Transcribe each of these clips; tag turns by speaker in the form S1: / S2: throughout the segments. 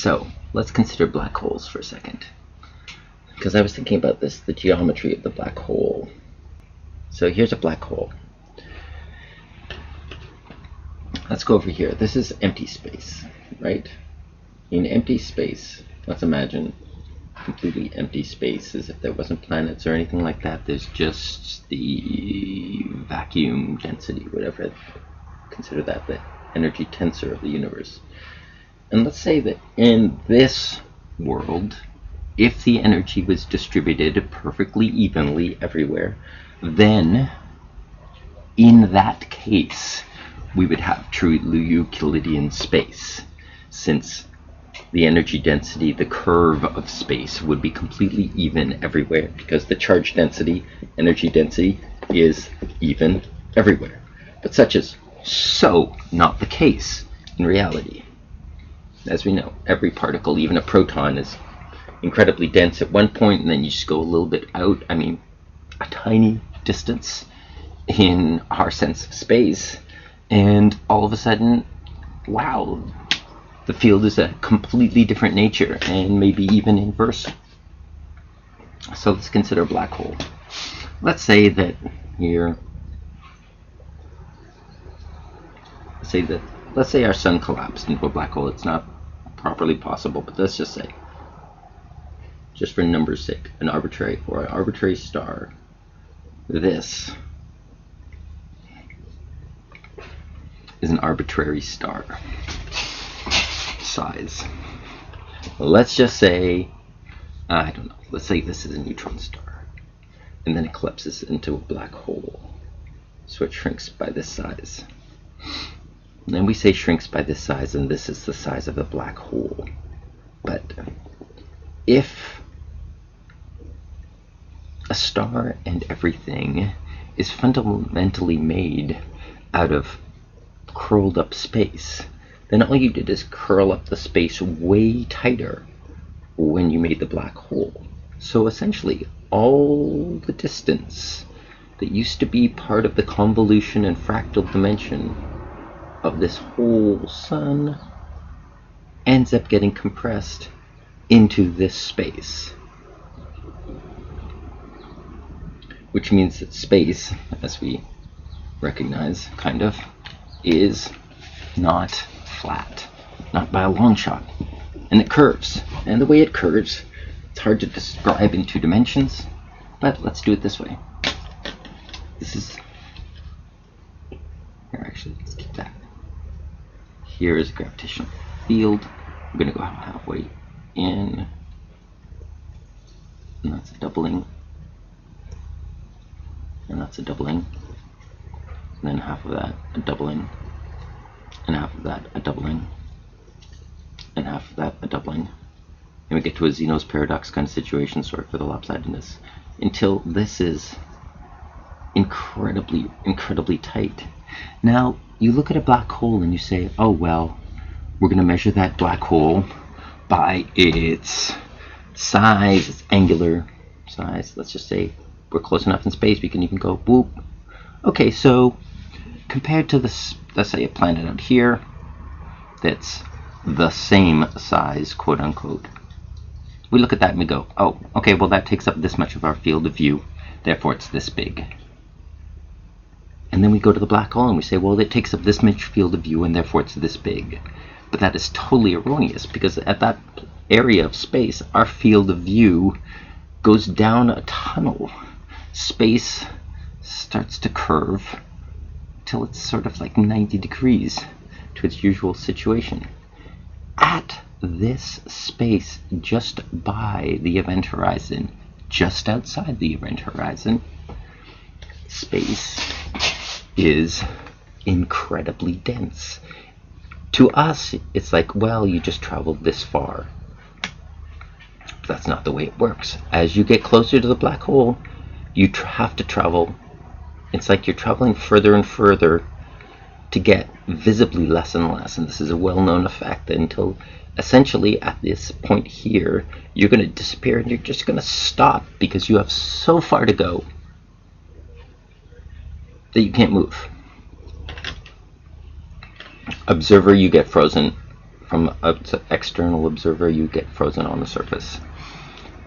S1: So let's consider black holes for a second, because I was thinking about this, the geometry of the black hole. So here's a black hole. Let's go over here. This is empty space, right? In empty space, let's imagine completely empty space as if there wasn't planets or anything like that. There's just the vacuum density, whatever. Consider that the energy tensor of the universe. And let's say that in this world, if the energy was distributed perfectly evenly everywhere, then in that case we would have true Euclidean space, since the energy density, the curve of space, would be completely even everywhere, because the charge density, energy density, is even everywhere. But such is so not the case in reality. As we know, every particle, even a proton, is incredibly dense at one point, and then you just go a little bit out, I mean, a tiny distance in our sense of space, and all of a sudden, wow, the field is a completely different nature, and maybe even inverse. So let's consider a black hole. Let's say that here, let's say our sun collapsed into a black hole. It's not properly possible, but let's just say, just for numbers' sake, an arbitrary star. This is an arbitrary star size. Let's just say, I don't know, let's say this is a neutron star, and then it collapses into a black hole, so it shrinks by this size. And then we say shrinks by this size, and this is the size of the black hole. But if a star and everything is fundamentally made out of curled up space, then all you did is curl up the space way tighter when you made the black hole. So essentially, all the distance that used to be part of the convolution and fractal dimension of this whole sun ends up getting compressed into this space. Which means that space, as we recognize, kind of, is not flat, not by a long shot, and it curves. And the way it curves, it's hard to describe in 2 dimensions, but let's do it this way. This is, here actually, let's keep that. Here is a gravitational field. I'm going to go halfway in, and that's a doubling, and that's a doubling, and then half of that a doubling, and half of that a doubling, and half of that a doubling, and we get to a Zeno's paradox kind of situation, sorry for the lopsidedness, until this is incredibly tight. Now you look at a black hole and you say, oh well, we're going to measure that black hole by its size, its angular size. Let's just say we're close enough in space we can even go whoop. Okay, so compared to this, let's say a planet out here that's the same size, quote unquote, we look at that and we go, oh, okay, well that takes up this much of our field of view, therefore it's this big. And then we go to the black hole and we say, well, it takes up this much field of view and therefore it's this big. But that is totally erroneous, because at that area of space, our field of view goes down a tunnel. Space starts to curve till it's sort of like 90 degrees to its usual situation. At this space, just by the event horizon, just outside the event horizon, space is incredibly dense. To us, it's like, well, you just traveled this far. But that's not the way it works. As you get closer to the black hole, you have to travel. It's like you're traveling further and further to get visibly less and less. And this is a well-known effect, that until essentially at this point here, you're going to disappear and you're just going to stop because you have so far to go that you can't move. Observer, you get frozen from an external observer, you get frozen on the surface.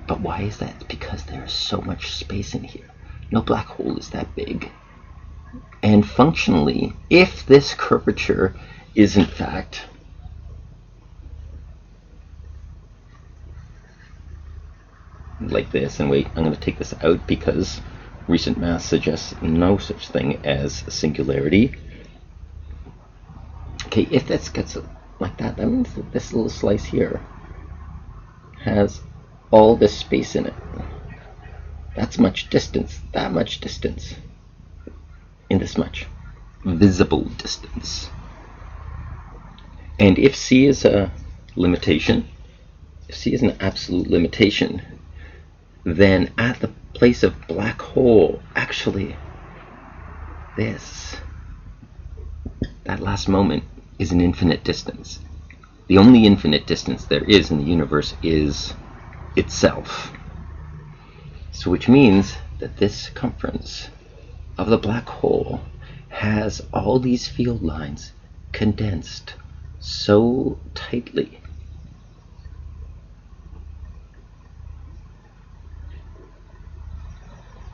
S1: But why is that? It's because there is so much space in here. No black hole is that big. And functionally, if this curvature is in fact like this, and wait, I'm going to take this out because recent math suggests no such thing as singularity. Okay, if this gets like that, that means that this little slice here has all this space in it. That's much distance, that much distance, in this much visible distance. And if C is a limitation, if C is an absolute limitation, then at the place of black hole, actually, that last moment is an infinite distance. The only infinite distance there is in the universe is itself. So which means that this circumference of the black hole has all these field lines condensed so tightly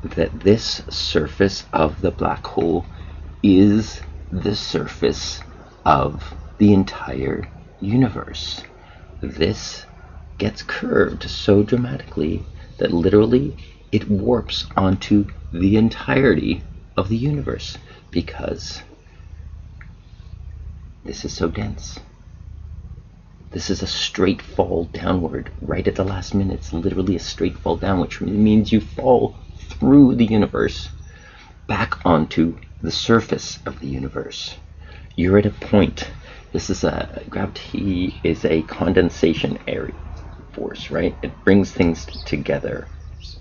S1: that this surface of the black hole is the surface of the entire universe. This gets curved so dramatically that literally it warps onto the entirety of the universe because this is so dense. This is a straight fall downward right at the last minute. It's literally a straight fall down, which means you fall through the universe back onto the surface of the universe. You're at a point. This is gravity is a condensation area force, right? It brings things together.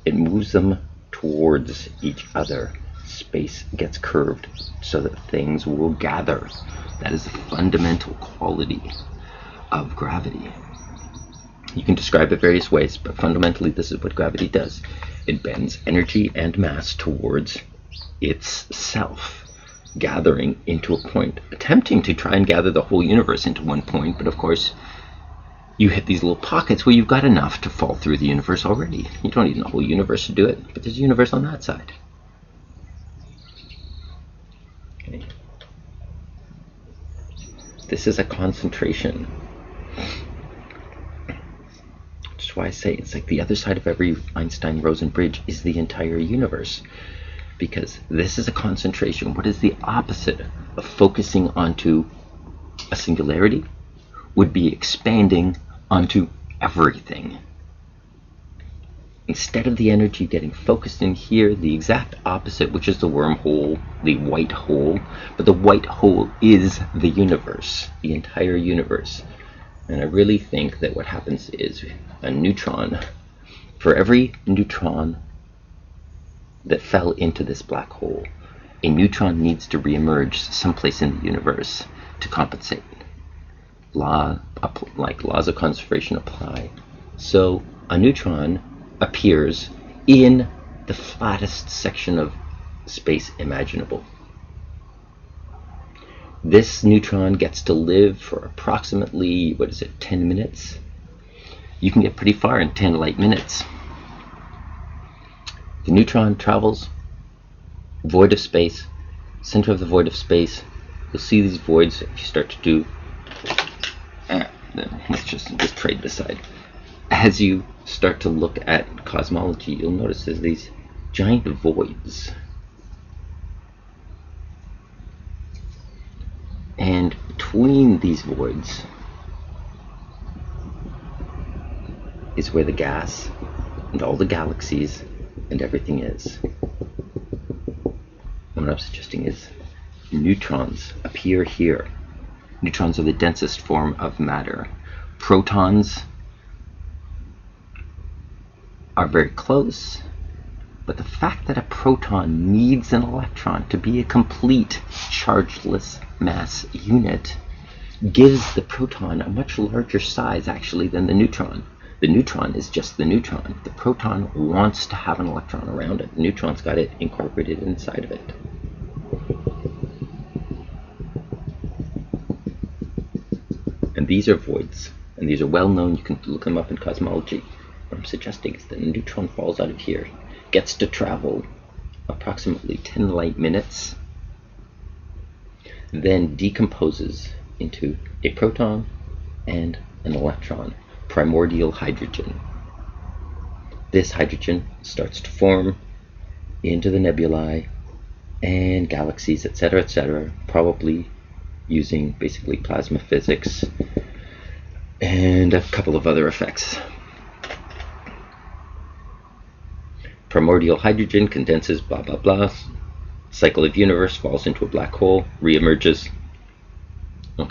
S1: It moves them towards each other. Space gets curved so that things will gather. That is a fundamental quality of gravity. You can describe it various ways, but fundamentally this is what gravity does. It bends energy and mass towards itself, gathering into a point, attempting to try and gather the whole universe into one point, but of course you hit these little pockets where you've got enough to fall through the universe already. You don't need the whole universe to do it, but there's a universe on that side. Okay. This is a concentration. Which is why I say it's like the other side of every Einstein-Rosen bridge is the entire universe. Because this is a concentration. What is the opposite of focusing onto a singularity? Would be expanding onto everything. Instead of the energy getting focused in here, the exact opposite, which is the wormhole, the white hole. But the white hole is the universe, the entire universe. And I really think that what happens is a neutron, for every neutron that fell into this black hole, a neutron needs to reemerge someplace in the universe to compensate. Like laws of conservation apply. So a neutron appears in the flattest section of space imaginable. This neutron gets to live for approximately, 10 minutes? You can get pretty far in 10 light minutes. The neutron travels void of space, center of the void of space. You'll see these voids if you start to do let's just trade this side. As you start to look at cosmology, you'll notice there's these giant voids. And between these voids is where the gas and all the galaxies and everything is. And what I'm suggesting is neutrons appear here. Neutrons are the densest form of matter. Protons are very close, but the fact that a proton needs an electron to be a complete chargeless mass unit gives the proton a much larger size actually than the neutron. The neutron is just the neutron. The proton wants to have an electron around it. The neutron's got it incorporated inside of it. And these are voids, and these are well known. You can look them up in cosmology. What I'm suggesting is that a neutron falls out of here, gets to travel approximately 10 light minutes, then decomposes into a proton and an electron, primordial hydrogen. This hydrogen starts to form into the nebulae and galaxies, etc., probably using basically plasma physics and a couple of other effects. Primordial hydrogen condenses, blah blah blah, cycle of universe, falls into a black hole, re-emerges,